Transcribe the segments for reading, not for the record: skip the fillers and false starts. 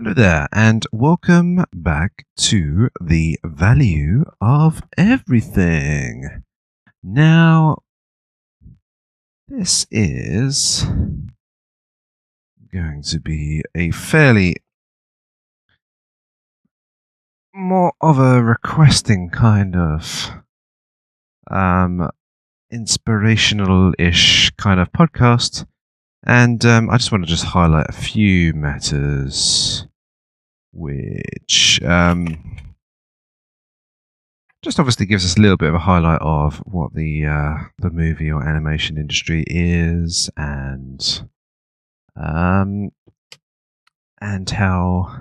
Hello there, and welcome back to The Value of Everything. Now, this is going to be a fairly more of a requesting kind of inspirational-ish kind of podcast. And I just want to highlight a few matters which just obviously gives us a little bit of a highlight of what the movie or animation industry is, and how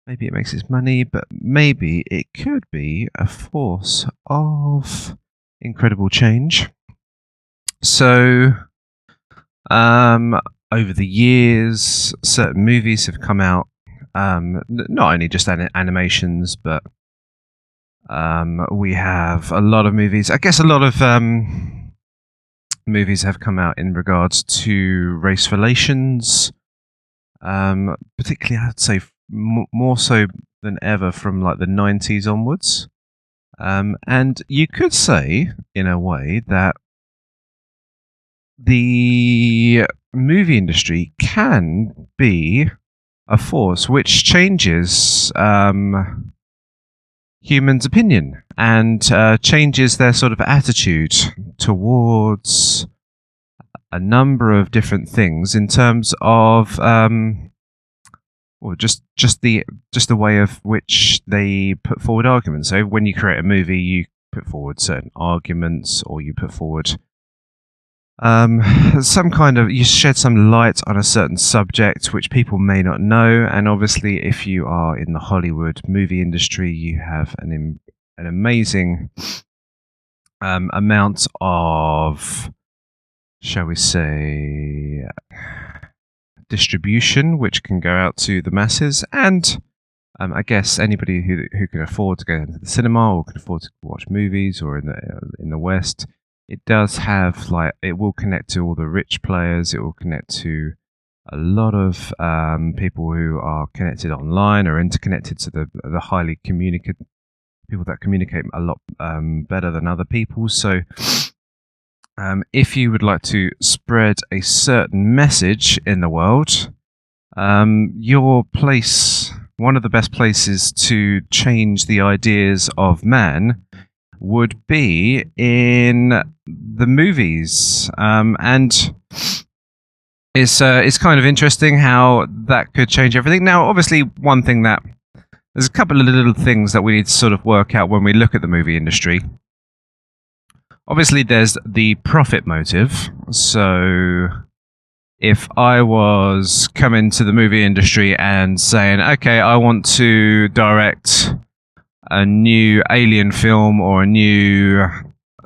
maybe it makes its money, but maybe it could be a force of incredible change. So over the years, certain movies have come out, not only just animations, but we have a lot of movies. I guess a lot of movies have come out in regards to race relations, particularly I'd say more so than ever from like the 90s onwards. And you could say, in a way, that the movie industry can be a force which changes humans' opinion and changes their sort of attitude towards a number of different things in terms of just the way of which they put forward arguments. So when you create a movie, you put forward certain arguments, or you put forward you shed some light on a certain subject which people may not know. And obviously, if you are in the Hollywood movie industry, you have an amazing amount of, shall we say, distribution which can go out to the masses. And I guess anybody who can afford to go into the cinema or can afford to watch movies, or in the West, it does have, it will connect to all the rich players. It will connect to a lot of people who are connected online or interconnected to the highly communicative people that communicate a lot better than other people. So if you would like to spread a certain message in the world, your place, one of the best places to change the ideas of man, would be in the movies, and it's kind of interesting how that could change everything. Now, obviously, there's a couple of little things that we need to sort of work out when we look at the movie industry. Obviously, there's the profit motive. So if I was coming to the movie industry and saying, okay, I want to direct a new Alien film or a new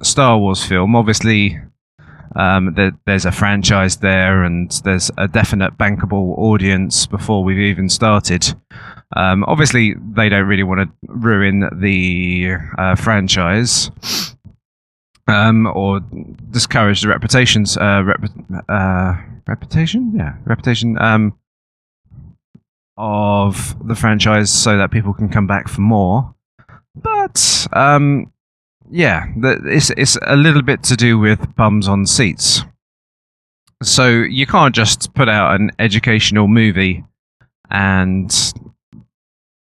Star Wars film, obviously there's a franchise there, and there's a definite bankable audience before we've even started. Obviously, they don't really want to ruin the franchise or discourage the reputation of the franchise, so that people can come back for more. But it's a little bit to do with bums on seats. So you can't just put out an educational movie and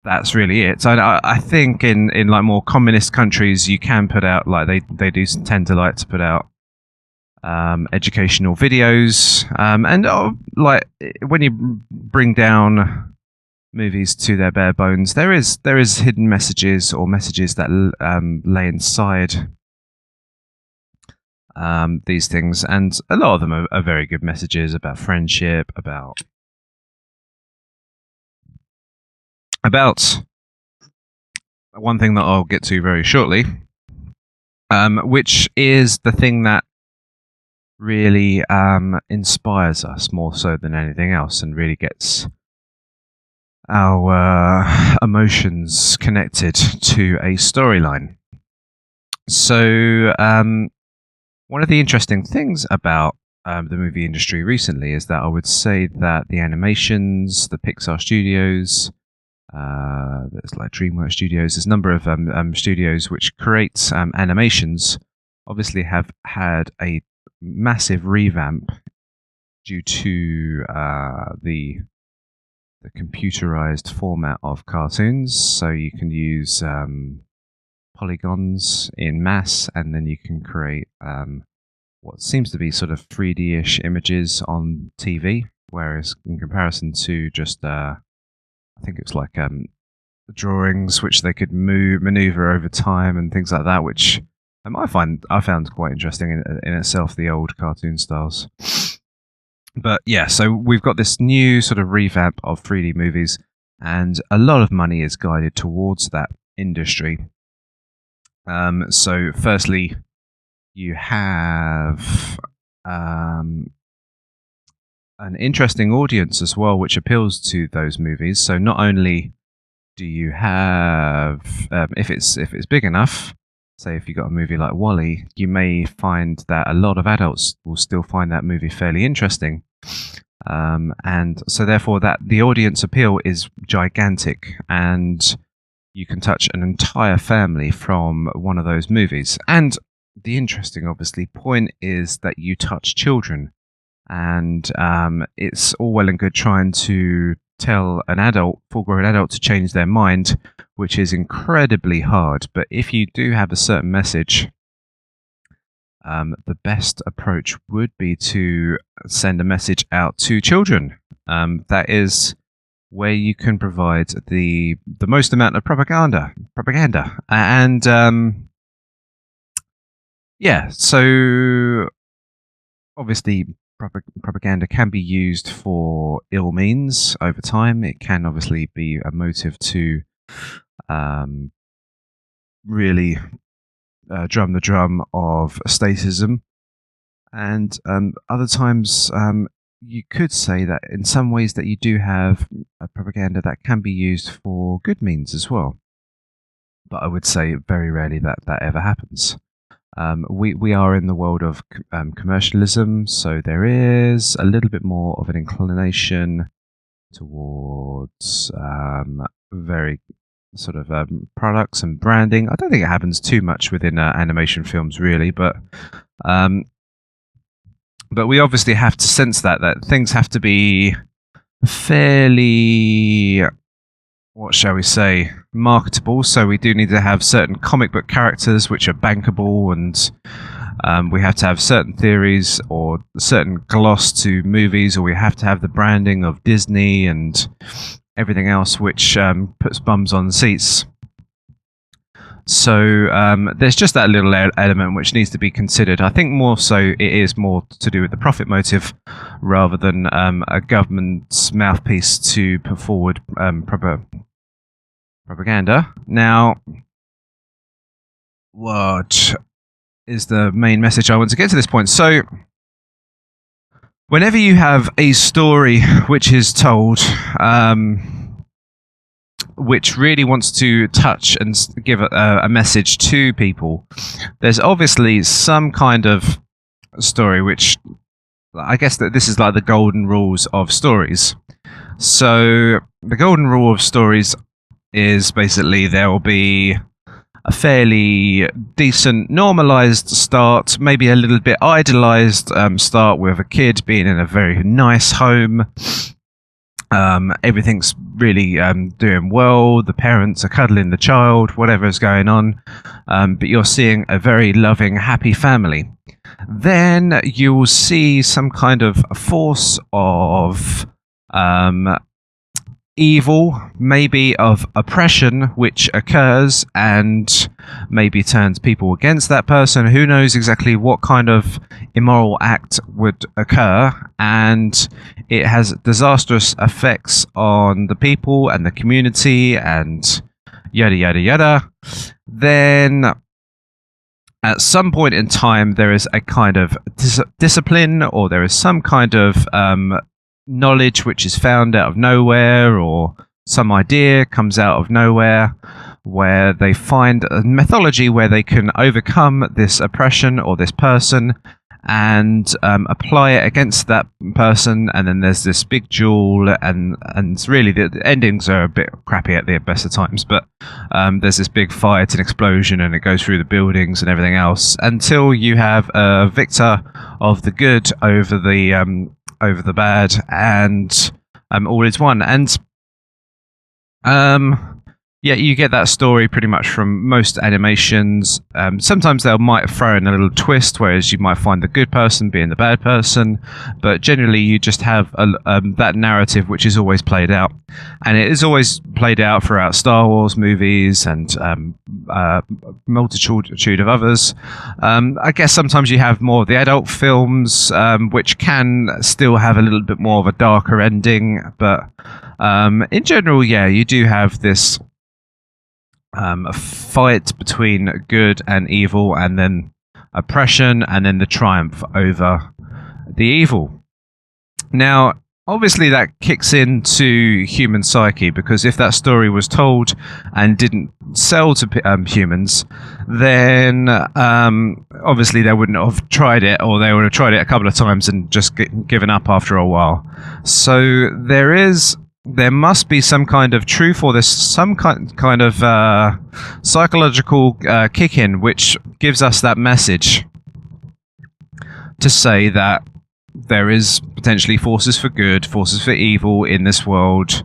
that's really it. So I think in like more communist countries, you can put out, like they do tend to like to put out educational videos, and like when you bring down movies to their bare bones, there is hidden messages, or messages that lay inside these things, and a lot of them are very good messages about friendship, about one thing that I'll get to very shortly, which is the thing that really inspires us more so than anything else, and really gets our emotions connected to a storyline. So one of the interesting things about the movie industry recently is that I would say that the animations, the Pixar studios, there's like DreamWorks Studios, there's a number of studios which create animations, obviously have had a massive revamp due to the computerized format of cartoons. So you can use polygons in mass, and then you can create what seems to be sort of 3D-ish images on TV, whereas in comparison to just I think it's like drawings which they could maneuver over time and things like that, which I found quite interesting in itself, the old cartoon styles. But yeah, so we've got this new sort of revamp of 3D movies, and a lot of money is guided towards that industry. So firstly, you have an interesting audience as well, which appeals to those movies. So not only do you have, if it's big enough, say if you've got a movie like WALL-E, you may find that a lot of adults will still find that movie fairly interesting. And so therefore that the audience appeal is gigantic, and you can touch an entire family from one of those movies. And the interesting, obviously, point is that you touch children, and it's all well and good trying to tell an adult, full-grown adult, to change their mind, which is incredibly hard. But if you do have a certain message, the best approach would be to send a message out to children. That is where you can provide the most amount of propaganda, and yeah. So obviously, propaganda can be used for ill means over time. It can obviously be a motive to really drum the drum of statism, and other times you could say that in some ways that you do have a propaganda that can be used for good means as well. But I would say very rarely that ever happens. We are in the world of commercialism, so there is a little bit more of an inclination towards very sort of products and branding. I don't think it happens too much within animation films, really, but we obviously have to sense that things have to be fairly, what shall we say, marketable. So we do need to have certain comic book characters which are bankable, and we have to have certain theories or certain gloss to movies, or we have to have the branding of Disney and everything else which puts bums on seats. So there's just that little element which needs to be considered. I think more so it is more to do with the profit motive rather than a government's mouthpiece to put forward propaganda. Now, what is the main message I want to get to this point? So, whenever you have a story which is told, which really wants to touch and give a message to people, there's obviously some kind of story which, I guess that this is like the golden rules of stories. So the golden rule of stories is basically there will be a fairly decent normalized start, maybe a little bit idealized start with a kid being in a very nice home. Everything's really doing well. The parents are cuddling the child, whatever's going on. But you're seeing a very loving, happy family. Then you will see some kind of force of evil, maybe of oppression, which occurs and maybe turns people against that person. Who knows exactly what kind of immoral act would occur, and it has disastrous effects on the people and the community and yada yada yada. Then at some point in time there is a kind of discipline, or there is some kind of knowledge which is found out of nowhere, or some idea comes out of nowhere, where they find a methodology where they can overcome this oppression or this person and apply it against that person, and then there's this big duel, and really the endings are a bit crappy at the best of times, but there's this big fight and explosion, and it goes through the buildings and everything else until you have a victor of the good over the bad, and all is one. And yeah, you get that story pretty much from most animations. Sometimes they might throw in a little twist, whereas you might find the good person being the bad person, but generally you just have that narrative which is always played out. And it is always played out throughout Star Wars movies and multitude of others. I guess sometimes you have more of the adult films, which can still have a little bit more of a darker ending, but in general, yeah, you do have this a fight between good and evil, and then oppression, and then the triumph over the evil. Now, obviously that kicks into human psyche, because if that story was told and didn't sell to humans, then obviously they wouldn't have tried it, or they would have tried it a couple of times and just given up after a while. So there must be some kind of truth, or there's some kind of psychological kick-in which gives us that message to say that there is potentially forces for good, forces for evil in this world,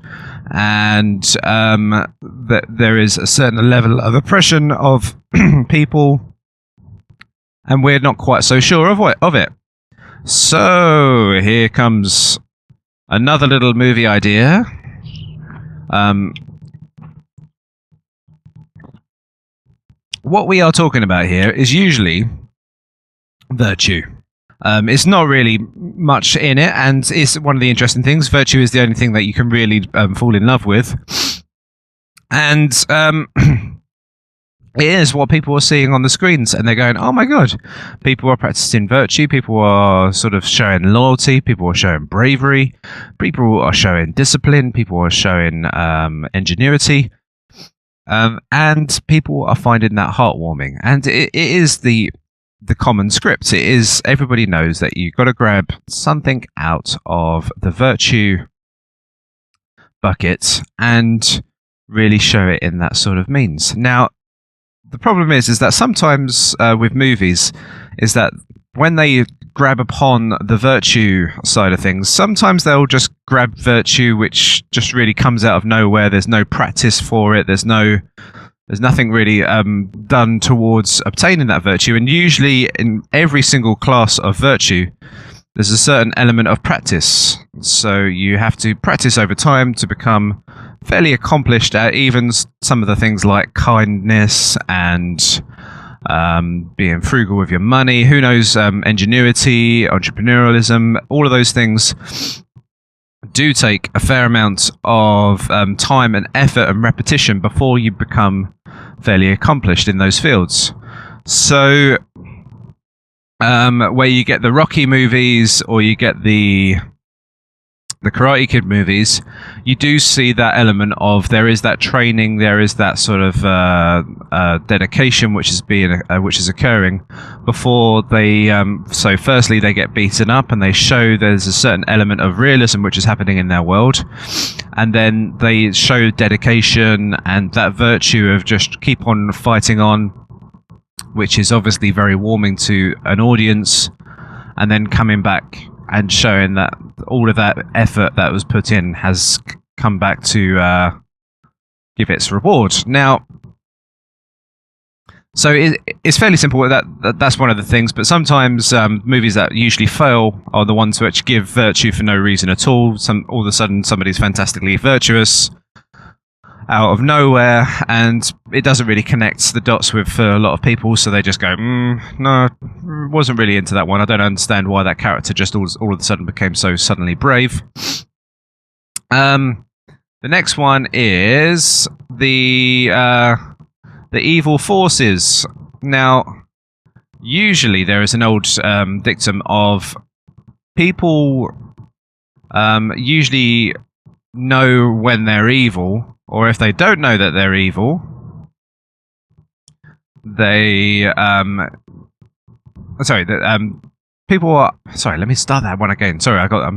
and that there is a certain level of oppression of people, and we're not quite so sure of it. So here comes another little movie idea. What we are talking about here is usually virtue. It's not really much in it, and it's one of the interesting things. Virtue is the only thing that you can really fall in love with. And it is what people are seeing on the screens, and they're going, oh my god, people are practicing virtue, people are sort of showing loyalty, people are showing bravery, people are showing discipline, people are showing ingenuity, and people are finding that heartwarming. And it is the common script. It is, everybody knows that you've got to grab something out of the virtue bucket and really show it in that sort of means. Now, the problem is that sometimes with movies is that when they grab upon the virtue side of things, sometimes they'll just grab virtue which just really comes out of nowhere. There's no practice for it. There's nothing really done towards obtaining that virtue. And usually in every single class of virtue, there's a certain element of practice. So you have to practice over time to become fairly accomplished at even some of the things like kindness and being frugal with your money. Who knows? Ingenuity, entrepreneurialism, all of those things do take a fair amount of time and effort and repetition before you become fairly accomplished in those fields. So where you get the Rocky movies, or you get the Karate Kid movies, you do see that element of there is that training, there is that sort of dedication which is occurring before they. So firstly, they get beaten up, and they show there's a certain element of realism which is happening in their world, and then they show dedication and that virtue of just keep on fighting on, which is obviously very warming to an audience, and then coming back and showing that all of that effort that was put in has come back to give its reward. Now, so it's fairly simple. That's one of the things. But sometimes movies that usually fail are the ones which give virtue for no reason at all. All of a sudden, somebody's fantastically virtuous out of nowhere, and it doesn't really connect the dots with a lot of people, so they just go, no, wasn't really into that one. I don't understand why that character just all of a sudden became so suddenly brave. The next one is the evil forces. Now, usually there is an old dictum of people usually know when they're evil, or if they don't know that they're evil, they people are. Sorry, let me start that one again. Sorry, I got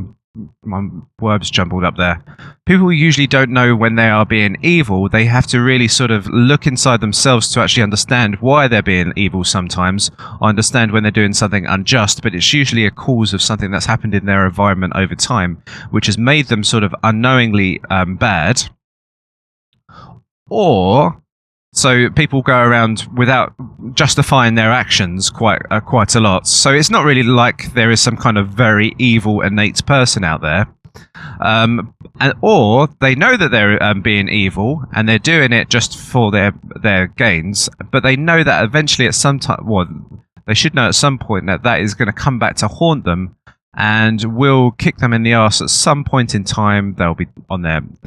my words jumbled up there. People usually don't know when they are being evil. They have to really sort of look inside themselves to actually understand why they're being evil sometimes, or understand when they're doing something unjust, but it's usually a cause of something that's happened in their environment over time, which has made them sort of unknowingly bad. Or so people go around without justifying their actions quite a lot. So it's not really like there is some kind of very evil innate person out there, or they know that they're being evil and they're doing it just for their gains. But they know that eventually, at some time, well, they should know at some point that is going to come back to haunt them and will kick them in the arse at some point in time. They'll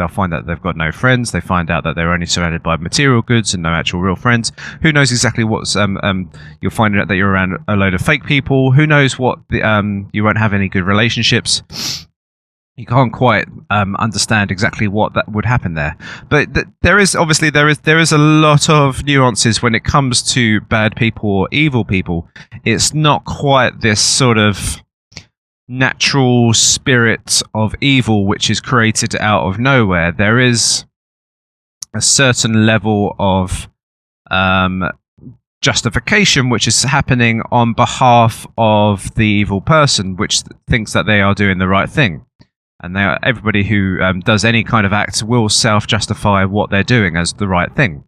find that they've got no friends. They find out that they're only surrounded by material goods and no actual real friends. Who knows exactly what's you'll find out that you're around a load of fake people. Who knows what you won't have any good relationships. You can't quite understand exactly what that would happen there, but there is a lot of nuances when it comes to bad people or evil people. It's not quite this sort of natural spirit of evil which is created out of nowhere. There is a certain level of justification which is happening on behalf of the evil person, which thinks that they are doing the right thing. And everybody who does any kind of act will self-justify what they're doing as the right thing.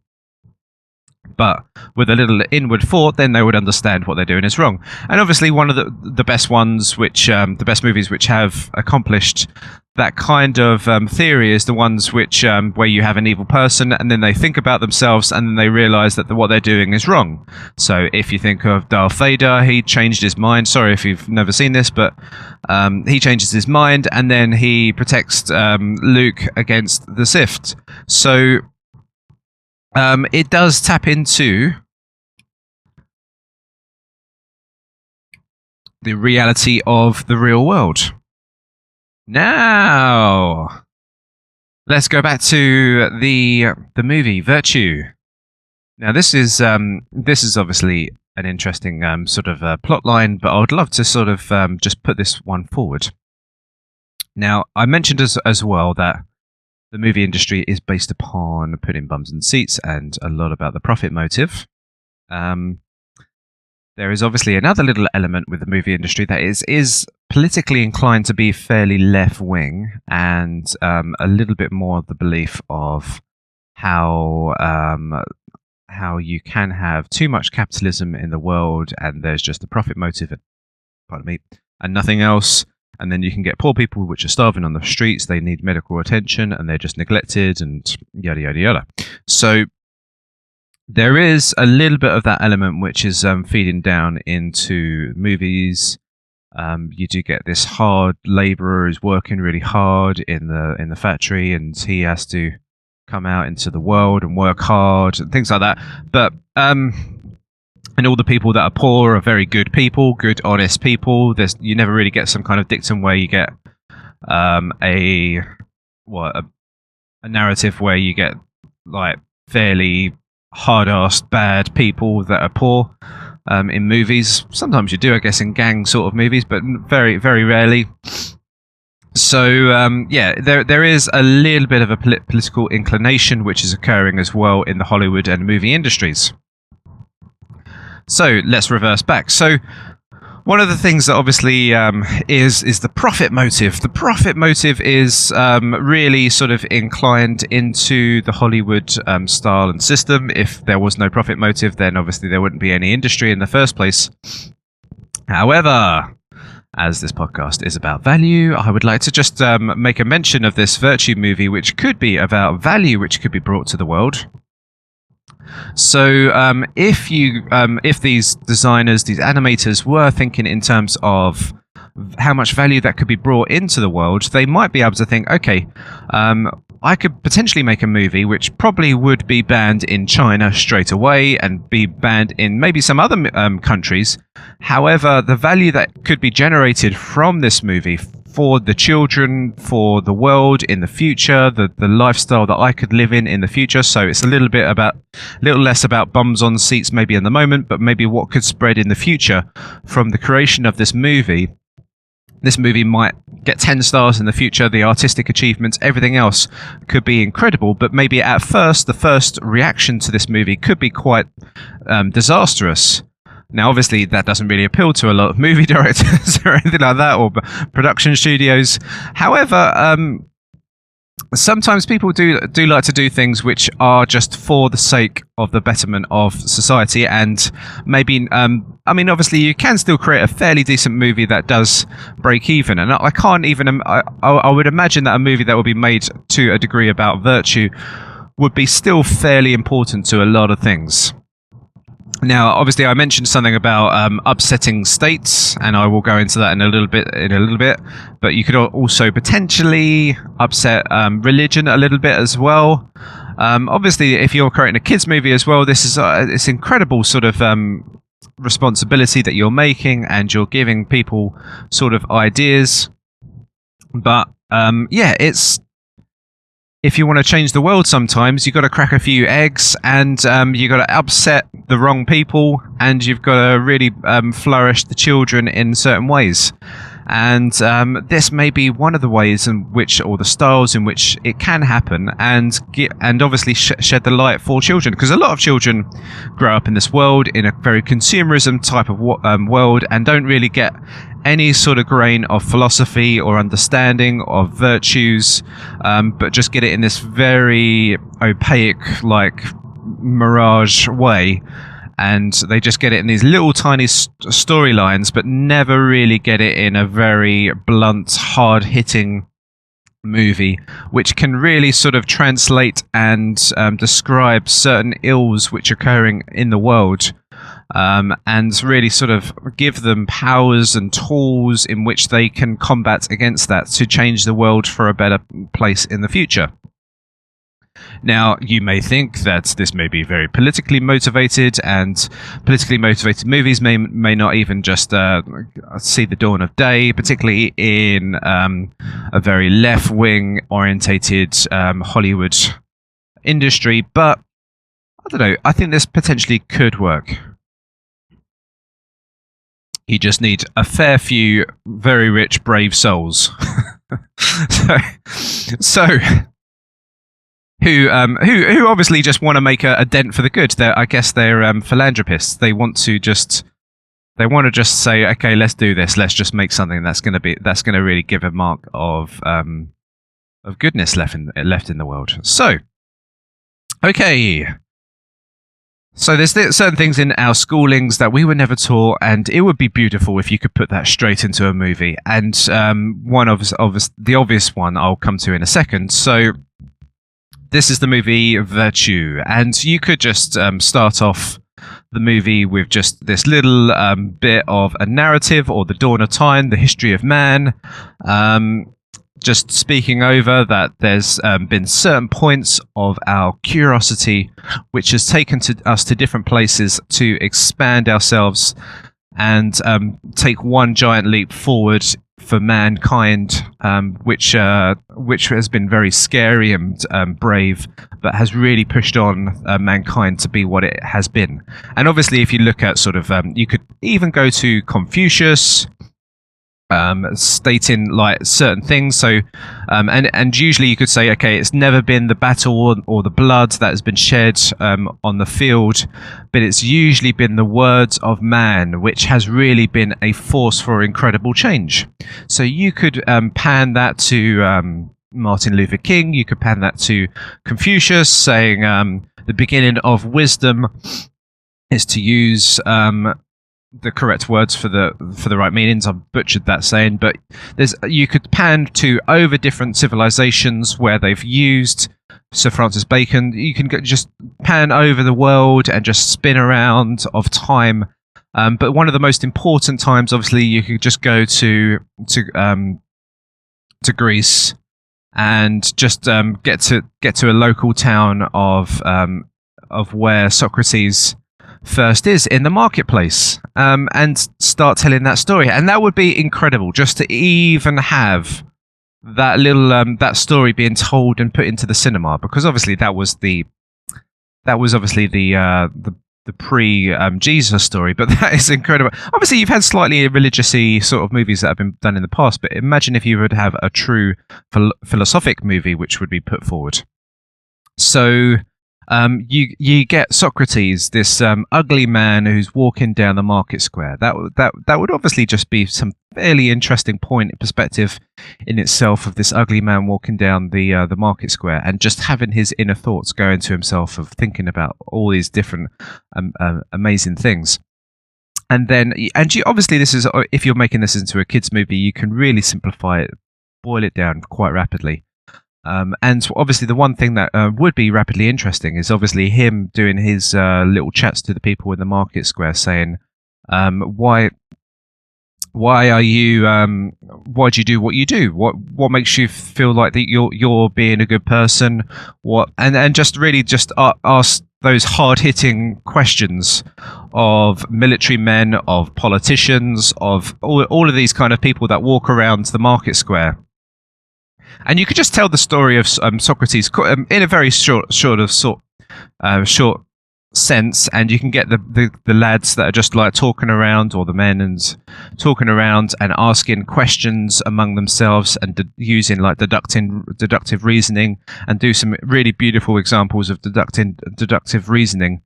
But with a little inward thought, then they would understand what they're doing is wrong. And obviously, one of the best ones, the best movies which have accomplished that kind of theory, is the ones which where you have an evil person and then they think about themselves and then they realise that what they're doing is wrong. So if you think of Darth Vader, he changed his mind. Sorry if you've never seen this, but he changes his mind and then he protects Luke against the Sith. So it does tap into the reality of the real world. Now, let's go back to the movie Virtue. Now, this is obviously an interesting sort of plot line, but I would love to sort of just put this one forward. Now, I mentioned as well that the movie industry is based upon putting bums in seats and a lot about the profit motive. There is obviously another little element with the movie industry that is politically inclined to be fairly left-wing, and a little bit more of the belief of how you can have too much capitalism in the world and there's just a profit motive, and nothing else. And then you can get poor people which are starving on the streets, they need medical attention, and they're just neglected, and yada, yada, yada. So there is a little bit of that element which is feeding down into movies. You do get this hard labourer who's working really hard in the factory, and he has to come out into the world and work hard and things like that. But and all the people that are poor are very good people, good, honest people. You never really get some kind of dictum where you get a narrative where you get like fairly hard-assed bad people that are poor in movies. Sometimes you do, I guess, in gang sort of movies, but very, very rarely. So there is a little bit of a political inclination which is occurring as well in the Hollywood and movie industries. So let's reverse back. So one of the things that obviously is the profit motive. The profit motive is really sort of inclined into the Hollywood style and system. If there was no profit motive, then obviously there wouldn't be any industry in the first place. However, as this podcast is about value, I would like to just make a mention of this Virtue movie, which could be about value, which could be brought to the world. So if these designers, these animators were thinking in terms of how much value that could be brought into the world, they might be able to think, okay, I could potentially make a movie which probably would be banned in China straight away and be banned in maybe some other countries. However, the value that could be generated from this movie for the children, for the world in the future, the lifestyle that I could live in the future. So it's a little less about bums on seats maybe in the moment, but maybe what could spread in the future from the creation of this movie. This movie might get 10 stars in the future, the artistic achievements, everything else could be incredible, but maybe at first, the first reaction to this movie could be quite disastrous. Now, obviously, that doesn't really appeal to a lot of movie directors or anything like that, or production studios. However, sometimes people do like to do things which are just for the sake of the betterment of society, and maybe obviously you can still create a fairly decent movie that does break even, and I can't even I would imagine that a movie that would be made to a degree about virtue would be still fairly important to a lot of things. Now, obviously, I mentioned something about upsetting states, and I will go into that in a little bit. But you could also potentially upset religion a little bit as well. Obviously, if you're creating a kids' movie as well, this is it's incredible sort of responsibility that you're making, and you're giving people sort of ideas. But it's. If you want to change the world, sometimes you've got to crack a few eggs, and you've got to upset the wrong people, and you've got to really flourish the children in certain ways. And this may be one of the ways in which, or the styles in which it can happen, and obviously shed the light for children, because a lot of children grow up in this world in a very consumerism type of world, and don't really get any sort of grain of philosophy or understanding of virtues, but just get it in this very opaque, like mirage way, and they just get it in these little tiny storylines, but never really get it in a very blunt, hard-hitting movie, which can really sort of translate and describe certain ills which are occurring in the world. And really sort of give them powers and tools in which they can combat against that to change the world for a better place in the future. Now, you may think that this may be very politically motivated, and politically motivated movies may not even just see the dawn of day, particularly in a very left-wing orientated Hollywood industry. But I don't know, I think this potentially could work. You just need a fair few very rich, brave souls. so who obviously just want to make a dent for the good. I guess they're philanthropists. They want to just say, okay, let's do this. Let's just make something that's going to really give a mark of goodness left in the world. So, okay. So there's certain things in our schoolings that we were never taught, and it would be beautiful if you could put that straight into a movie. And one of the obvious one I'll come to in a second. So this is the movie Virtue, and you could just start off the movie with just this little bit of a narrative, or the dawn of time, the history of man. Just speaking over that there's been certain points of our curiosity which has taken us to different places to expand ourselves and take one giant leap forward for mankind, which has been very scary and brave, but has really pushed on mankind to be what it has been. And obviously, if you look at sort of, you could even go to Confucius, stating like certain things. So, and usually you could say, okay, it's never been the battle or the blood that has been shed on the field, but it's usually been the words of man, which has really been a force for incredible change. So you could pan that to Martin Luther King. You could pan that to Confucius, saying the beginning of wisdom is to use the correct words for the right meanings. I've butchered that saying, but you could pan to over different civilizations where they've used Sir Francis Bacon. You can just pan over the world and just spin around of time. But one of the most important times, obviously, you could just go to Greece, and just get to a local town of where Socrates first is in the marketplace, and start telling that story. And that would be incredible, just to even have that little that story being told and put into the cinema, because obviously that was obviously the pre Jesus story, but that is incredible. Obviously, you've had slightly religious-y sort of movies that have been done in the past, but imagine if you would have a true philosophic movie which would be put forward. So you get Socrates, this ugly man who's walking down the market square. That would obviously just be some fairly interesting point in perspective in itself, of this ugly man walking down the market square and just having his inner thoughts going to himself, of thinking about all these different amazing things. And you obviously, this is, if you're making this into a kids movie, you can really simplify it, boil it down quite rapidly. And obviously the one thing that would be rapidly interesting is obviously him doing his little chats to the people in the market square, saying, why do you do what you do? What makes you feel like that you're being a good person? And just really just ask those hard-hitting questions of military men, of politicians, of all of these kind of people that walk around the market square. And you could just tell the story of Socrates in a very short sense, and you can get the lads that are just like talking around, or the men, and talking around and asking questions among themselves, and using like deductive reasoning, and do some really beautiful examples of deductive reasoning.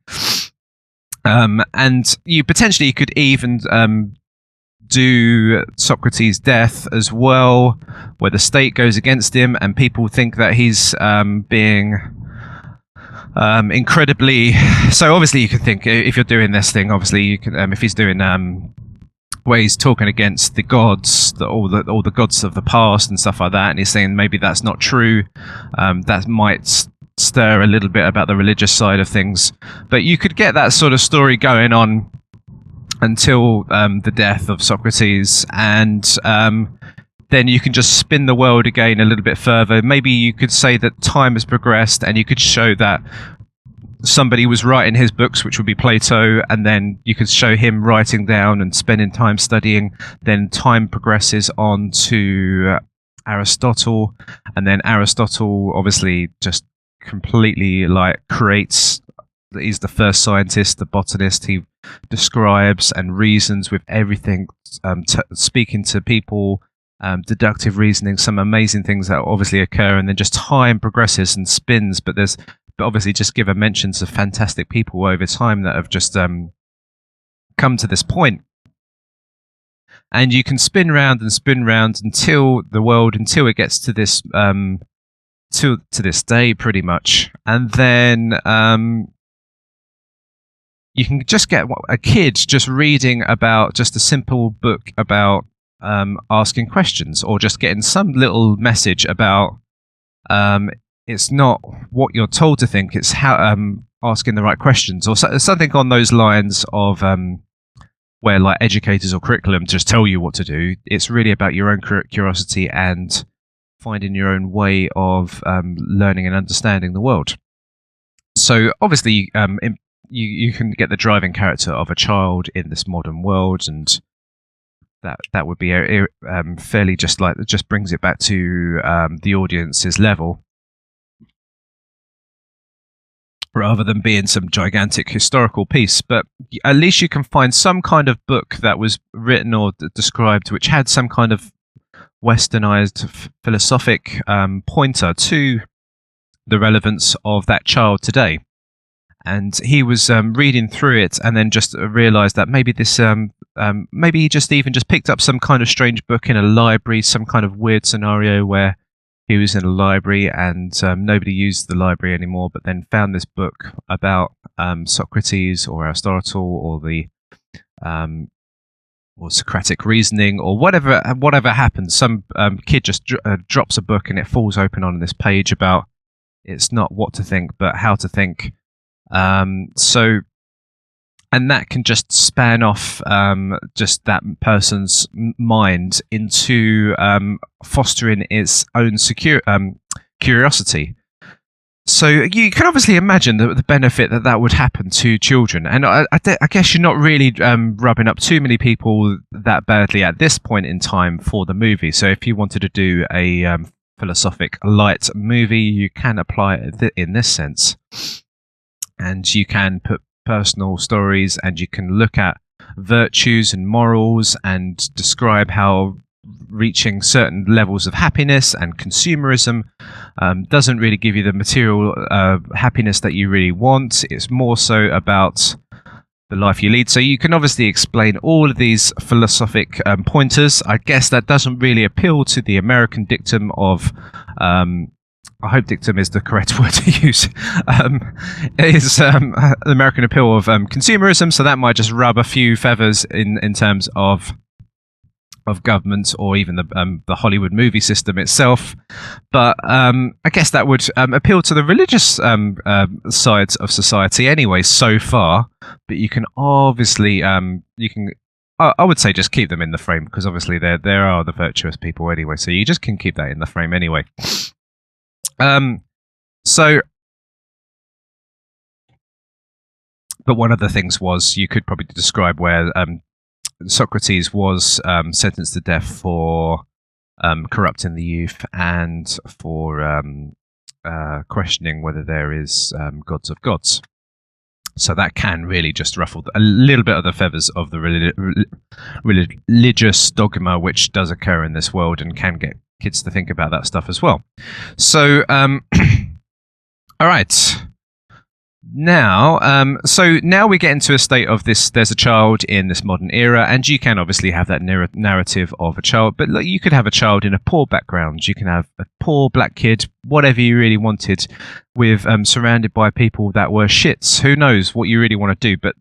And you potentially could even do Socrates' death as well, where the state goes against him and people think that he's being incredibly. So obviously you can think, if you're doing this thing, obviously you can, if he's doing where he's talking against the gods, all the gods of the past and stuff like that, and he's saying maybe that's not true, that might stir a little bit about the religious side of things. But you could get that sort of story going on until the death of Socrates, and then you can just spin the world again a little bit further. Maybe you could say that time has progressed, and you could show that somebody was writing his books, which would be Plato, and then you could show him writing down and spending time studying. Then time progresses on to Aristotle, and then Aristotle obviously just completely like creates. He's the first scientist, the botanist. He describes and reasons with everything, speaking to people, deductive reasoning, some amazing things that obviously occur, and then just time progresses and spins. But obviously just give a mentions of fantastic people over time that have just come to this point. And you can spin round until it gets to this to this day, pretty much, and then you can just get a kid just reading about just a simple book about asking questions, or just getting some little message about it's not what you're told to think, it's how asking the right questions, or something on those lines of where like educators or curriculum just tell you what to do. It's really about your own curiosity and finding your own way of learning and understanding the world. So obviously you can get the driving character of a child in this modern world, and that would be fairly just brings it back to the audience's level, rather than being some gigantic historical piece. But at least you can find some kind of book that was written or described which had some kind of westernized philosophic pointer to the relevance of that child today. And he was reading through it, and then just realised that maybe this, maybe he just picked up some kind of strange book in a library, some kind of weird scenario where he was in a library and nobody used the library anymore, but then found this book about Socrates or Aristotle or the or Socratic reasoning or whatever happens. Some kid just drops a book and it falls open on this page about it's not what to think but how to think. So and that can just span off just that person's mind into fostering its own curiosity. So you can obviously imagine the benefit that would happen to children. And I guess you're not really rubbing up too many people that badly at this point in time for the movie. So if you wanted to do a philosophic light movie, you can apply it in this sense. And you can put personal stories, and you can look at virtues and morals and describe how reaching certain levels of happiness, and consumerism doesn't really give you the material happiness that you really want. It's more so about the life you lead. So you can obviously explain all of these philosophic pointers. I guess that doesn't really appeal to the American dictum of I hope dictum is the correct word to use. Is the American appeal of consumerism, so that might just rub a few feathers in terms of government, or even the Hollywood movie system itself. But I guess that would appeal to the religious sides of society anyway, so far. But you can obviously I would say just keep them in the frame, because obviously there are the virtuous people anyway, so you just can keep that in the frame anyway. But one of the things was, you could probably describe where Socrates was sentenced to death for corrupting the youth, and for questioning whether there is gods of gods. So that can really just ruffle a little bit of the feathers of the religious dogma which does occur in this world, and can get kids to think about that stuff as well. So, all right. Now, so now we get into a state of this. There's a child in this modern era, and you can obviously have that narrative of a child. But look, you could have a child in a poor background. You can have a poor black kid, whatever you really wanted, with surrounded by people that were shits. Who knows what you really want to do? But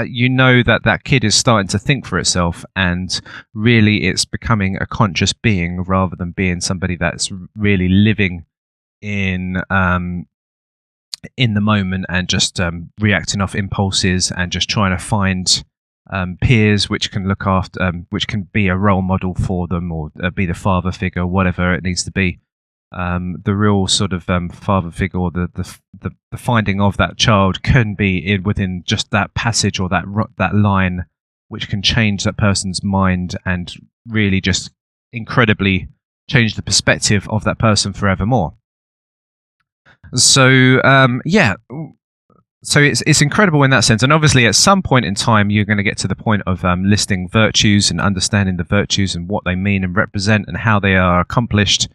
you know that kid is starting to think for itself, and really it's becoming a conscious being rather than being somebody that's really living in the moment, and just reacting off impulses, and just trying to find peers which can look after, which can be a role model for them, or be the father figure, whatever it needs to be. The real sort of father figure, or the finding of that child, can be within just that passage, or that line, which can change that person's mind, and really just incredibly change the perspective of that person forevermore. So yeah, so it's incredible in that sense. And obviously at some point in time you're going to get to the point of listing virtues, and understanding the virtues and what they mean and represent, and how they are accomplished.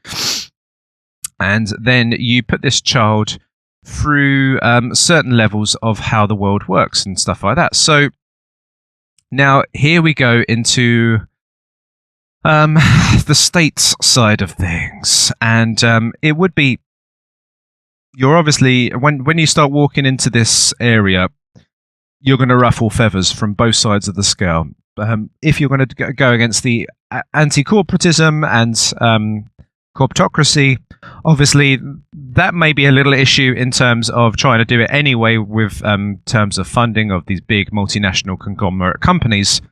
And then you put this child through certain levels of how the world works and stuff like that. So now here we go into the states side of things, and it would be, you're obviously, when you start walking into this area, you're going to ruffle feathers from both sides of the scale. If you're going to go against the anti-corporatism and corporatocracy, obviously that may be a little issue in terms of trying to do it anyway, with terms of funding of these big multinational conglomerate companies.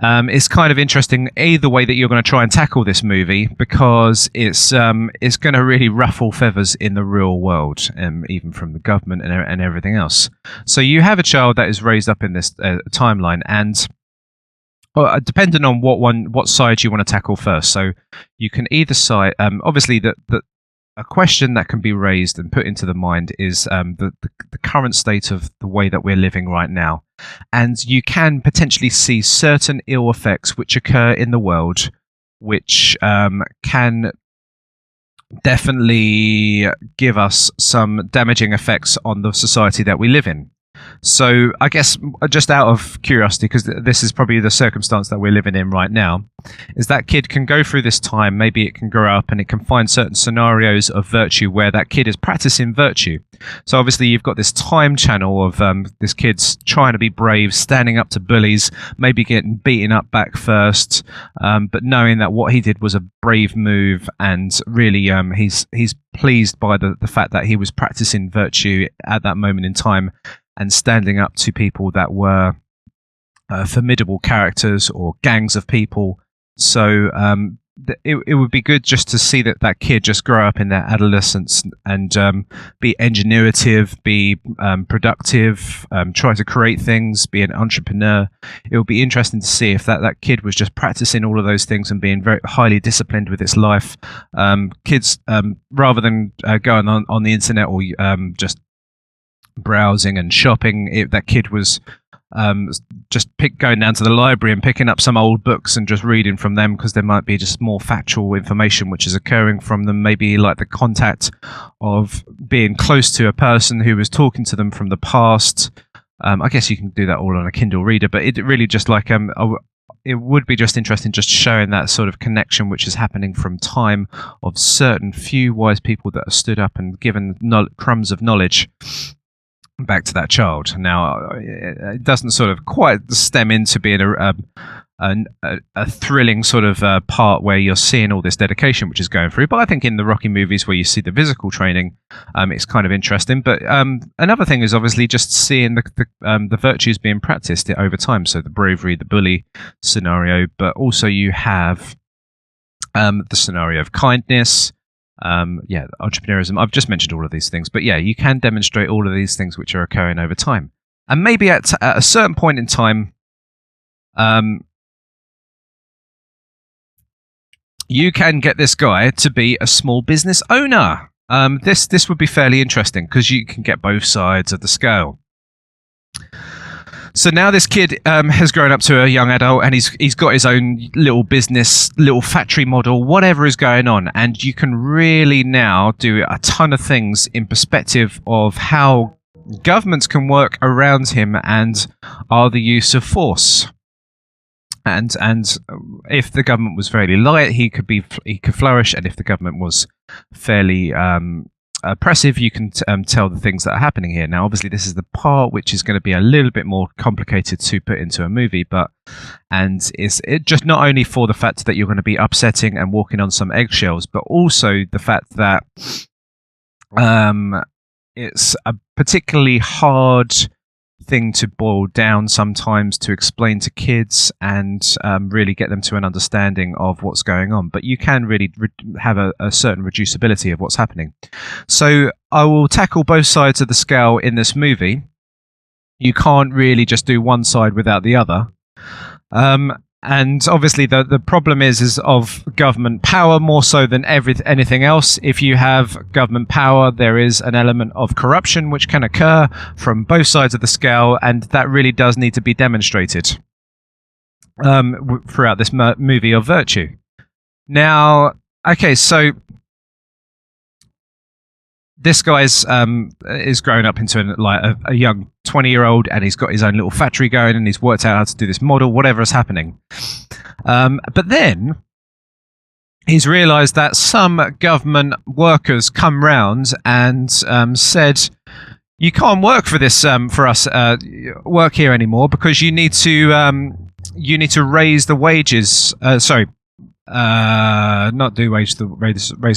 It's kind of interesting either way that you're going to try and tackle this movie, because it's going to really ruffle feathers in the real world, even from the government and everything else. So you have a child that is raised up in this timeline, and depending on what side you want to tackle first. So you can either side, obviously a question that can be raised and put into the mind is the current state of the way that we're living right now. And you can potentially see certain ill effects which occur in the world, which can definitely give us some damaging effects on the society that we live in. So I guess just out of curiosity, because this is probably the circumstance that we're living in right now, is that kid can go through this time, maybe it can grow up and it can find certain scenarios of virtue where that kid is practicing virtue. So obviously you've got this time channel of this kid's trying to be brave, standing up to bullies, maybe getting beaten up back first, but knowing that what he did was a brave move, and really he's pleased by the fact that he was practicing virtue at that moment in time and standing up to people that were formidable characters or gangs of people. So it would be good just to see that kid just grow up in their adolescence and be ingenuitive, be productive, try to create things, be an entrepreneur. It would be interesting to see if that kid was just practicing all of those things and being very highly disciplined with its life. Kids, rather than going on the internet or just browsing and shopping, that kid was just going down to the library and picking up some old books and just reading from them, because there might be just more factual information which is occurring from them, maybe like the contact of being close to a person who was talking to them from the past. I guess you can do that all on a Kindle reader, but it really just like it would be just interesting just showing that sort of connection which is happening from time of certain few wise people that have stood up and given crumbs of knowledge back to that child. Now, it doesn't sort of quite stem into being a thrilling sort of part where you're seeing all this dedication which is going through. But I think in the Rocky movies where you see the physical training, it's kind of interesting. But another thing is obviously just seeing the virtues being practiced over time. So the bravery, the bully scenario, but also you have the scenario of kindness. Entrepreneurism. I've just mentioned all of these things, but yeah, you can demonstrate all of these things which are occurring over time. And maybe at a certain point in time, you can get this guy to be a small business owner. This would be fairly interesting because you can get both sides of the scale. So now this kid has grown up to a young adult, and he's got his own little business, little factory model, whatever is going on. And you can really now do a ton of things in perspective of how governments can work around him and are the use of force. And if the government was fairly light, he could flourish, and if the government was fairly oppressive, you can tell the things that are happening here. Now, obviously, this is the part which is going to be a little bit more complicated to put into a movie, and it's just not only for the fact that you're going to be upsetting and walking on some eggshells, but also the fact that it's a particularly hard thing to boil down sometimes to explain to kids and really get them to an understanding of what's going on. But you can really have a certain reducibility of what's happening. So I will tackle both sides of the scale in this movie. You can't really just do one side without the other. And obviously the problem is of government power more so than anything else. If you have government power, there is an element of corruption which can occur from both sides of the scale, and that really does need to be demonstrated throughout this movie of virtue. Now, okay, so this guy is growing up into a young 20-year-old, and he's got his own little factory going, and he's worked out how to do this model, whatever is happening. But then he's realised that some government workers come round and said, "You can't work for this for us work here anymore because you need to raise the wages." Not do raise the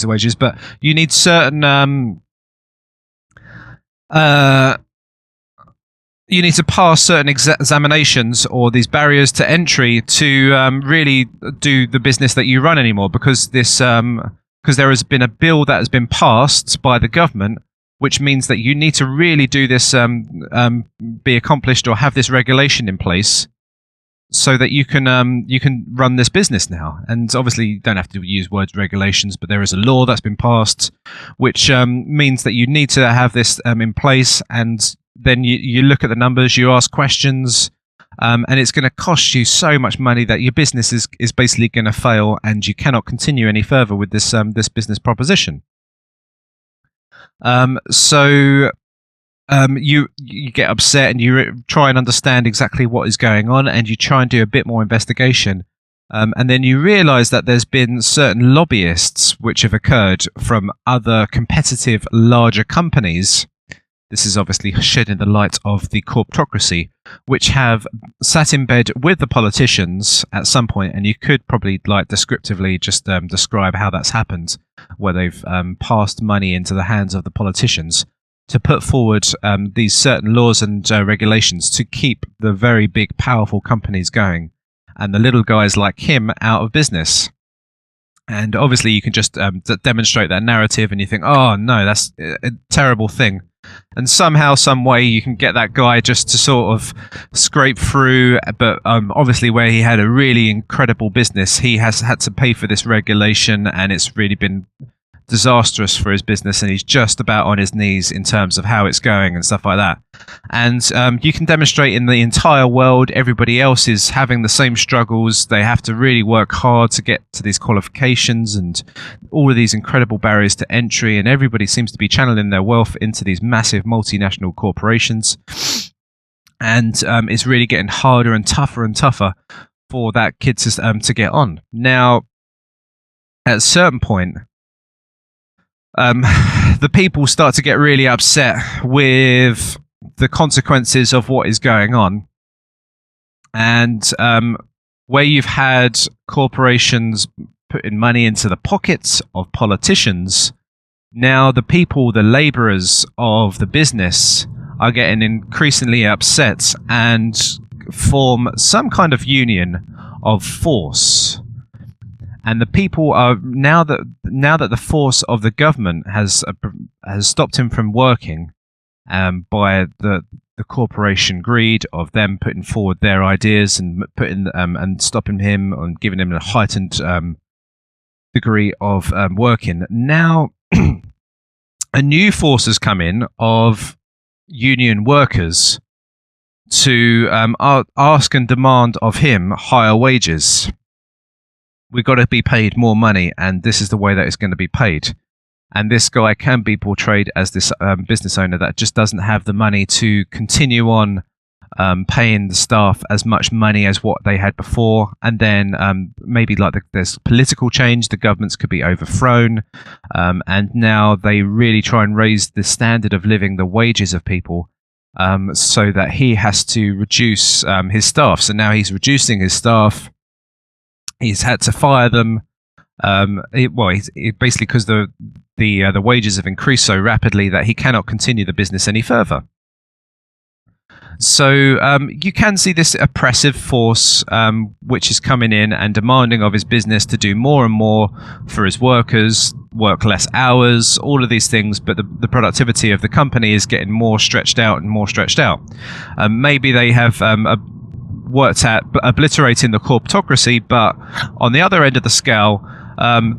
wages, but you need certain. You need to pass certain examinations or these barriers to entry to really do the business that you run anymore, because there has been a bill that has been passed by the government, which means that you need to really do this, be accomplished or have this regulation in place so that you can run this business now. And obviously you don't have to use words regulations, but there is a law that's been passed which means that you need to have this in place. And then you look at the numbers, you ask questions, and it's going to cost you so much money that your business is basically going to fail, and you cannot continue any further with this business proposition. So you get upset and you try and understand exactly what is going on, and you try and do a bit more investigation. And then you realize that there's been certain lobbyists which have occurred from other competitive larger companies. This is obviously shedding the light of the corporatocracy, which have sat in bed with the politicians at some point, and you could probably descriptively just describe how that's happened, where they've passed money into the hands of the politicians to put forward these certain laws and regulations to keep the very big, powerful companies going, and the little guys like him out of business. And obviously you can just demonstrate that narrative, and you think, oh no, that's a terrible thing. And somehow, some way, you can get that guy just to sort of scrape through. But obviously, where he had a really incredible business, he has had to pay for this regulation, and it's really been disastrous for his business, and he's just about on his knees in terms of how it's going and stuff like that. And you can demonstrate in the entire world, everybody else is having the same struggles. They have to really work hard to get to these qualifications and all of these incredible barriers to entry, and everybody seems to be channeling their wealth into these massive multinational corporations. And it's really getting harder and tougher for that kid to get on. Now, at a certain point, the people start to get really upset with the consequences of what is going on. And where you've had corporations putting money into the pockets of politicians, now the people, the laborers of the business, are getting increasingly upset and form some kind of union of force. And the people are now that the force of the government has stopped him from working, by the corporation greed of them putting forward their ideas and putting and stopping him and giving him a heightened degree of working. Now, a new force has come in of union workers to ask and demand of him higher wages. We've got to be paid more money, and this is the way that it's going to be paid. And this guy can be portrayed as this business owner that just doesn't have the money to continue on paying the staff as much money as what they had before. And then maybe there's political change, the governments could be overthrown, and now they really try and raise the standard of living, the wages of people, so that he has to reduce his staff. So now he's reducing his staff. He's had to fire them. Basically because the wages have increased so rapidly that he cannot continue the business any further. So you can see this oppressive force which is coming in and demanding of his business to do more and more for his workers, work less hours, all of these things, but the productivity of the company is getting more stretched out and more stretched out. Maybe they have worked at obliterating the corporatocracy, but on the other end of the scale,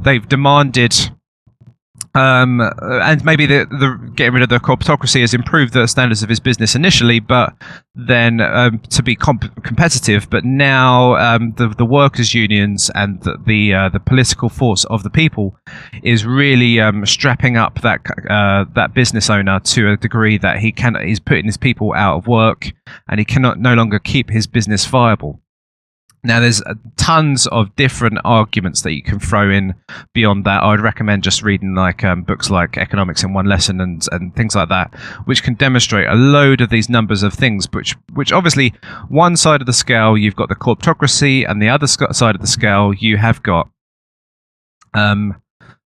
they've demanded, and maybe the getting rid of the corporatocracy has improved the standards of his business initially, but then to be competitive. But now the workers' unions and the political force of the people is really strapping up that business owner to a degree that he's putting his people out of work, and he cannot no longer keep his business viable. Now, there's tons of different arguments that you can throw in beyond that. I would recommend just reading books like Economics in One Lesson and things like that, which can demonstrate a load of these numbers of things, which obviously one side of the scale you've got the corporatocracy, and the other side of the scale you have got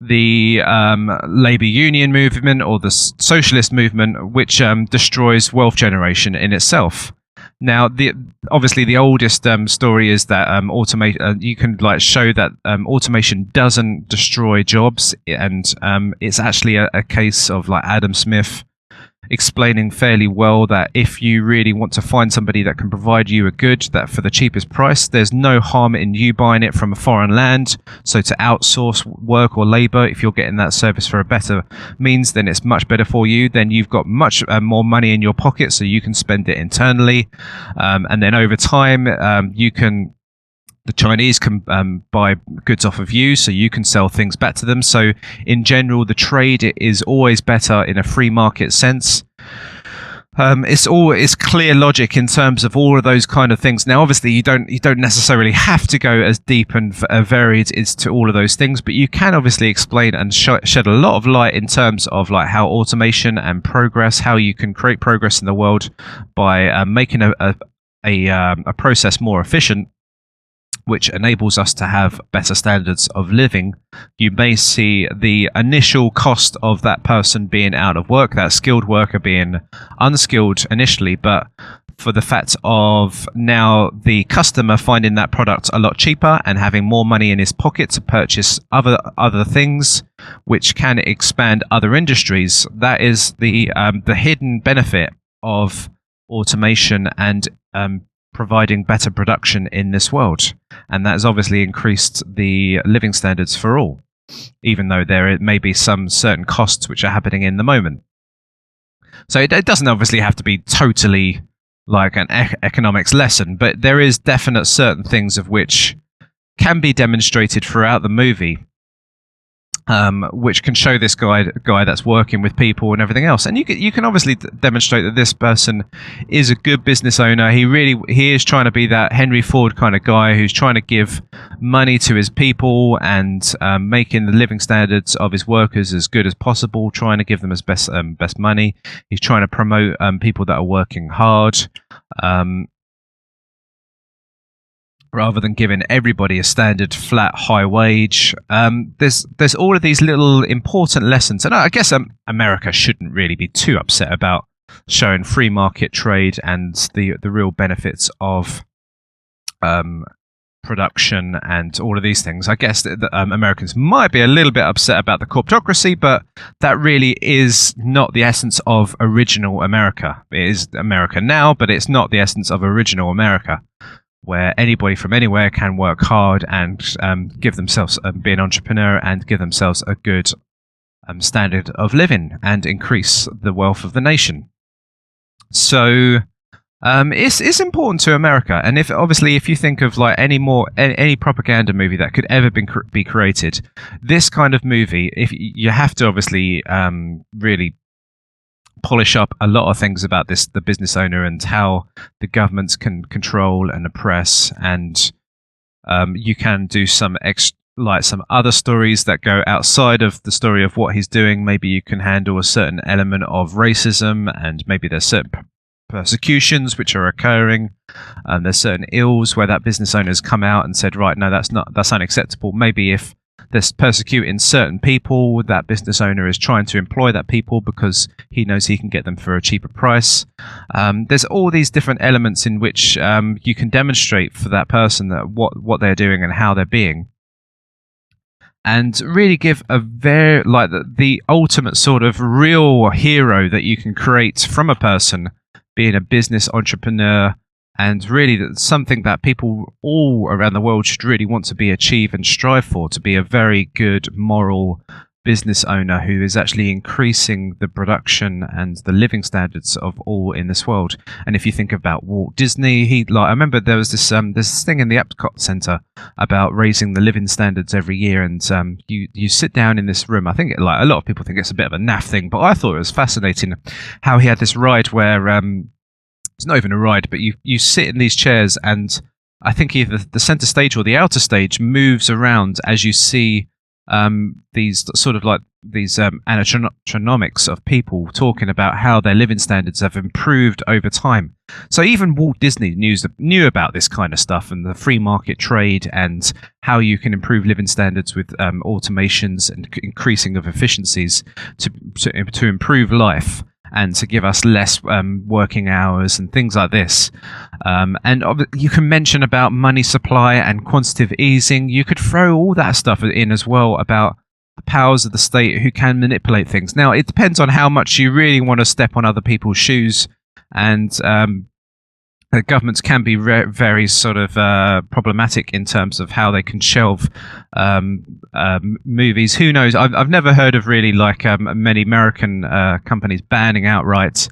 the labour union movement or the socialist movement, which destroys wealth generation in itself. Now, obviously the oldest story is that you can show that automation doesn't destroy jobs, and it's actually a case of Adam Smith explaining fairly well that if you really want to find somebody that can provide you a good that for the cheapest price, there's no harm in you buying it from a foreign land. So to outsource work or labour, if you're getting that service for a better means, then it's much better for you. Then you've got much more money in your pocket, so you can spend it internally, and then over time the Chinese can buy goods off of you, so you can sell things back to them. So in general, the trade is always better in a free market sense. It's clear logic in terms of all of those kind of things. Now, obviously, you don't necessarily have to go as deep and varied into all of those things, but you can obviously explain and shed a lot of light in terms of like how automation and progress, how you can create progress in the world by making a process more efficient, which enables us to have better standards of living. You may see the initial cost of that person being out of work, that skilled worker being unskilled initially, but for the fact of now the customer finding that product a lot cheaper and having more money in his pocket to purchase other things, which can expand other industries. That is the hidden benefit of automation and providing better production in this world, and that has obviously increased the living standards for all, even though there may be some certain costs which are happening in the moment. So it doesn't obviously have to be totally like an economics lesson, but there is definite certain things of which can be demonstrated throughout the movie, which can show this guy that's working with people and everything else. And you can obviously demonstrate that this person is a good business owner. He is trying to be that Henry Ford kind of guy who's trying to give money to his people and making the living standards of his workers as good as possible, trying to give them as best money. He's trying to promote people that are working hard. Rather than giving everybody a standard flat high wage. There's all of these little important lessons, and I guess America shouldn't really be too upset about showing free market trade and the real benefits of production and all of these things. I guess that Americans might be a little bit upset about the corporatocracy, but that really is not the essence of original America. It is America now, but it's not the essence of original America, where anybody from anywhere can work hard and give themselves, be an entrepreneur and give themselves a good standard of living and increase the wealth of the nation. So it's important to America, and if you think of like any propaganda movie that could ever be created, this kind of movie, if you have to obviously really polish up a lot of things about the business owner and how the governments can control and oppress, and you can do some other stories that go outside of the story of what he's doing. Maybe you can handle a certain element of racism, and maybe there's certain persecutions which are occurring. There's certain ills where that business owner has come out and said, right, no, that's unacceptable. Maybe if there's persecuting certain people, that business owner is trying to employ that people because he knows he can get them for a cheaper price. There's all these different elements in which you can demonstrate for that person that what they're doing and how they're being, and really give a very the ultimate sort of real hero that you can create from a person being a business entrepreneur. And really, that's something that people all around the world should really want to achieve and strive for, to be a very good moral business owner who is actually increasing the production and the living standards of all in this world. And if you think about Walt Disney, I remember there was this thing in the Epcot Center about raising the living standards every year, and you sit down in this room. I think a lot of people think it's a bit of a naff thing, but I thought it was fascinating how he had this ride where it's not even a ride, but you sit in these chairs, and I think either the center stage or the outer stage moves around as you see these sort of these anatronomics of people talking about how their living standards have improved over time. So even Walt Disney knew about this kind of stuff and the free market trade and how you can improve living standards with automations and increasing of efficiencies to improve life and to give us less working hours and things like this. And you can mention about money supply and quantitative easing. You could throw all that stuff in as well about the powers of the state who can manipulate things. Now, it depends on how much you really want to step on other people's shoes, and governments can be very sort of problematic in terms of how they can shelve movies. Who knows? I've never heard of really many American companies banning outright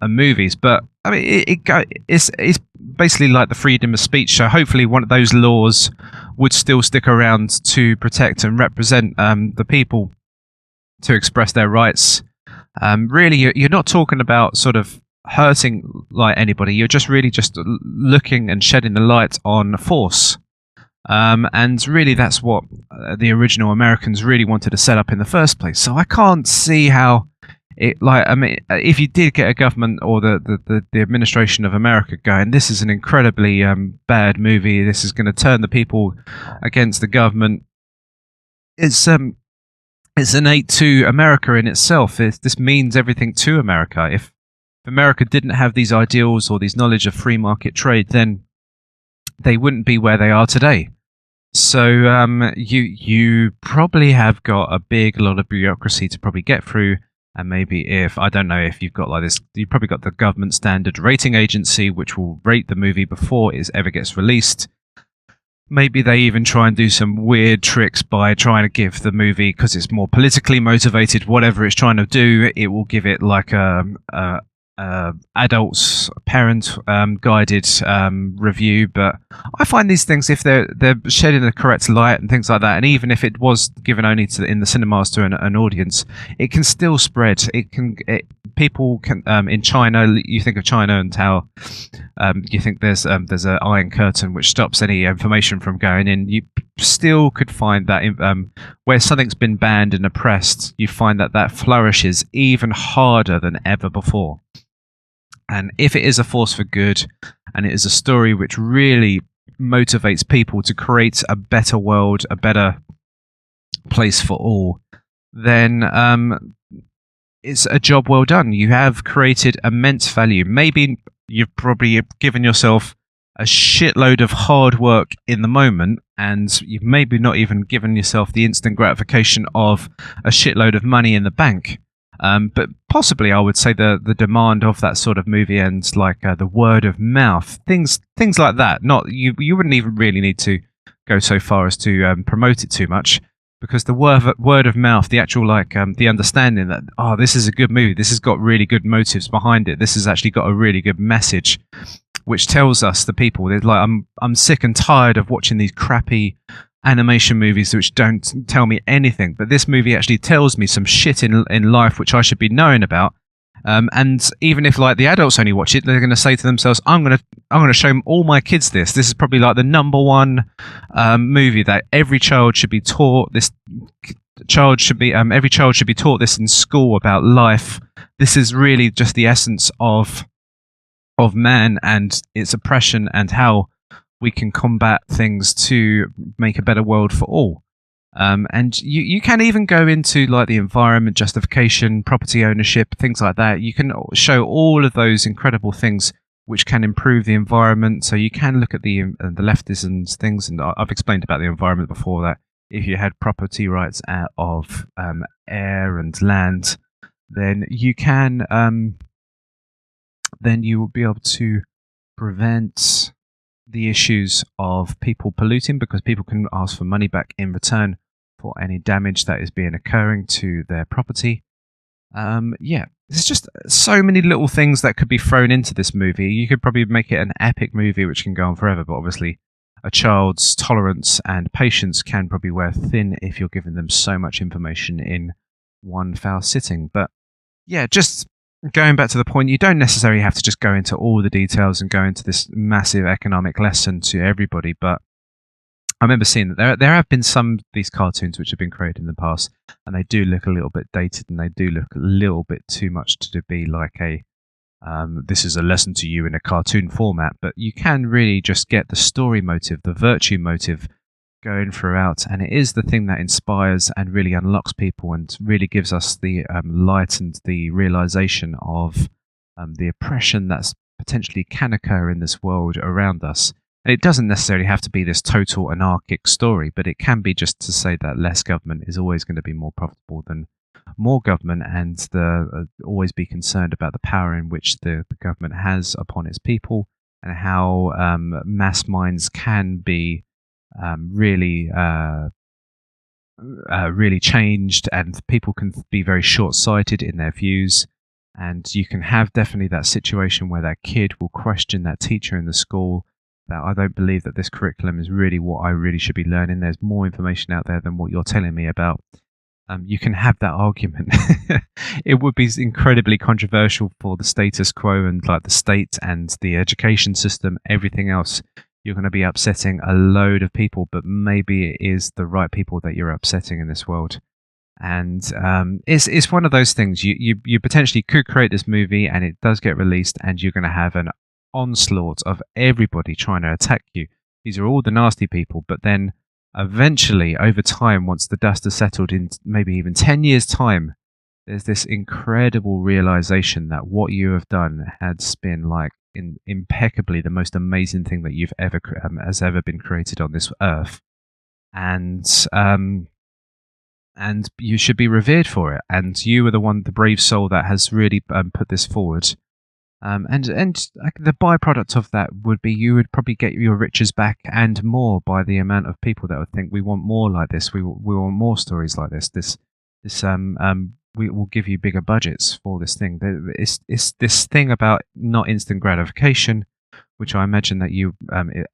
movies, but I mean it's basically like the freedom of speech. So hopefully one of those laws would still stick around to protect and represent the people to express their rights. Really, you're not talking about sort of hurting like anybody. You're just really just looking and shedding the light on force. And really, that's what the original Americans really wanted to set up in the first place. So I can't see how it, like, I mean, if you did get a government or the administration of America going, this is an incredibly bad movie, this is going to turn the people against the government. It's innate to America in itself. This means everything to America. If America didn't have these ideals or these knowledge of free market trade, then they wouldn't be where they are today. So you probably have got a lot of bureaucracy to probably get through, and maybe if I don't know if you've got like this, you've probably got the government standard rating agency which will rate the movie before it ever gets released. Maybe they even try and do some weird tricks by trying to give the movie, because it's more politically motivated, whatever it's trying to do, it will give it like a adults parent guided review. But I find these things, if they're shed in the correct light and things like that, and even if it was given only in the cinemas to an audience, it can still spread. People can in China, you think of China and how you think there's an iron curtain which stops any information from going in. You still could find that where something's been banned and oppressed, you find that flourishes even harder than ever before. And if it is a force for good, and it is a story which really motivates people to create a better world, a better place for all, then it's a job well done. You have created immense value. Maybe you've probably given yourself a shitload of hard work in the moment, and you've maybe not even given yourself the instant gratification of a shitload of money in the bank. But possibly, I would say the demand of that sort of movie, and like the word of mouth, things like that. Not you wouldn't even really need to go so far as to promote it too much, because the word of mouth, the actual the understanding that this is a good movie, this has got really good motives behind it, this has actually got a really good message, which tells us the people, like, I'm sick and tired of watching these crappy animation movies which don't tell me anything, but this movie actually tells me some shit in life which I should be knowing about. And even if like the adults only watch it, they're going to say to themselves, I'm going to show all my kids this. This is probably like the number one movie that every child should be taught. Every child should be taught this in school about life. This is really just the essence of man and its oppression, and how we can combat things to make a better world for all. And you can even go into like the environment justification, property ownership, things like that. You can show all of those incredible things which can improve the environment. So you can look at the leftisms things, and I've explained about the environment before, that if you had property rights out of air and land, then you can then you will be able to prevent the issues of people polluting, because people can ask for money back in return for any damage that is being occurring to their property. There's just so many little things that could be thrown into this movie. You could probably make it an epic movie which can go on forever, but obviously a child's tolerance and patience can probably wear thin if you're giving them so much information in one foul sitting. But yeah, just going back to the point, you don't necessarily have to just go into all the details and go into this massive economic lesson to everybody, but I remember seeing that there have been some of these cartoons which have been created in the past, and they do look a little bit dated, and they do look a little bit too much to be like this is a lesson to you in a cartoon format. But you can really just get the story motive, the virtue motive going throughout, and it is the thing that inspires and really unlocks people and really gives us the light and the realization of the oppression that's potentially can occur in this world around us. And it doesn't necessarily have to be this total anarchic story, but it can be just to say that less government is always going to be more profitable than more government, and always be concerned about the power in which the government has upon its people, and how mass minds can be really changed, and people can be very short-sighted in their views, and you can have definitely that situation where that kid will question that teacher in the school, that I don't believe that this curriculum is really what I really should be learning. There's more information out there than what you're telling me about. you can have that argument. It would be incredibly controversial for the status quo and like the state and the education system, everything else. You're going to be upsetting a load of people, but maybe it is the right people that you're upsetting in this world. And it's one of those things. You potentially could create this movie, and it does get released, and you're going to have an onslaught of everybody trying to attack you. These are all the nasty people, but then eventually, over time, once the dust has settled in maybe even 10 years' time, there's this incredible realization that what you have done has been like impeccably the most amazing thing that you've ever has ever been created on this earth, and you should be revered for it. And you are the brave soul that has really put this forward. And the byproduct of that would be you would probably get your riches back and more by the amount of people that would think we want more like this. We want more stories like this. We will give you bigger budgets for this thing. It's this thing about not instant gratification, which I imagine that you,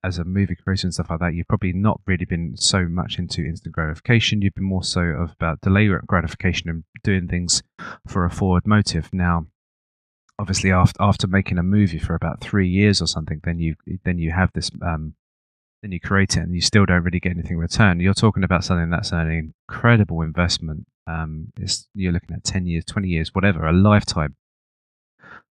as a movie creator and stuff like that, you've probably not really been so much into instant gratification. You've been more so about delay gratification and doing things for a forward motive. Now, obviously, after making a movie for about 3 years or something, then you have this, then you create it and you still don't really get anything in return. You're talking about something that's an incredible investment. You're looking at 10 years, 20 years, whatever, a lifetime.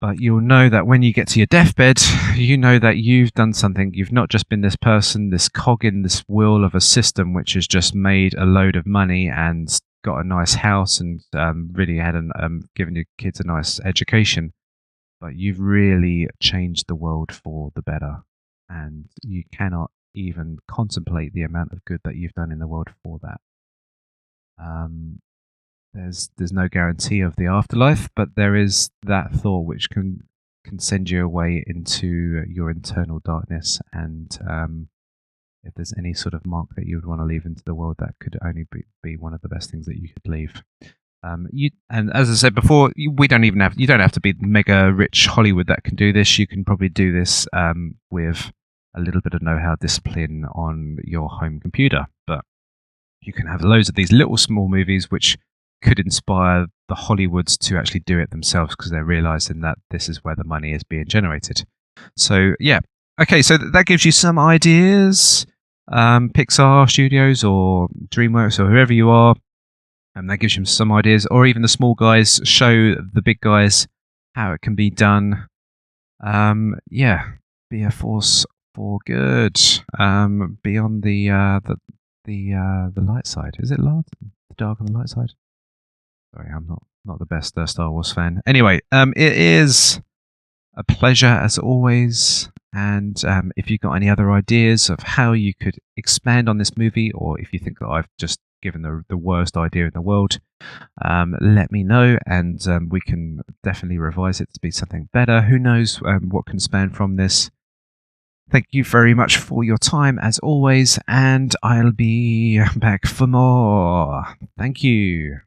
But you'll know that when you get to your deathbed, you know that you've done something. You've not just been this person, this cog in this wheel of a system which has just made a load of money and got a nice house and really had given your kids a nice education. But you've really changed the world for the better. And you cannot even contemplate the amount of good that you've done in the world for that. There's no guarantee of the afterlife, but there is that thought which can send you away into your internal darkness. And if there's any sort of mark that you would want to leave into the world, that could only be one of the best things that you could leave. And as I said before, you don't have to be mega rich Hollywood that can do this. You can probably do this with a little bit of know-how, discipline on your home computer. But you can have loads of these little small movies which could inspire the Hollywoods to actually do it themselves because they're realizing that this is where the money is being generated. So yeah, okay, so that gives you some ideas. Pixar Studios or DreamWorks or whoever you are, and that gives you some ideas. Or even the small guys show the big guys how it can be done. Yeah, be a force for good. Be on the light side. Is it the dark on the light side? Sorry, I'm not the best Star Wars fan. Anyway, it is a pleasure as always. And if you've got any other ideas of how you could expand on this movie, or if you think that I've just given the worst idea in the world, let me know, and we can definitely revise it to be something better. Who knows what can span from this. Thank you very much for your time, as always, and I'll be back for more. Thank you.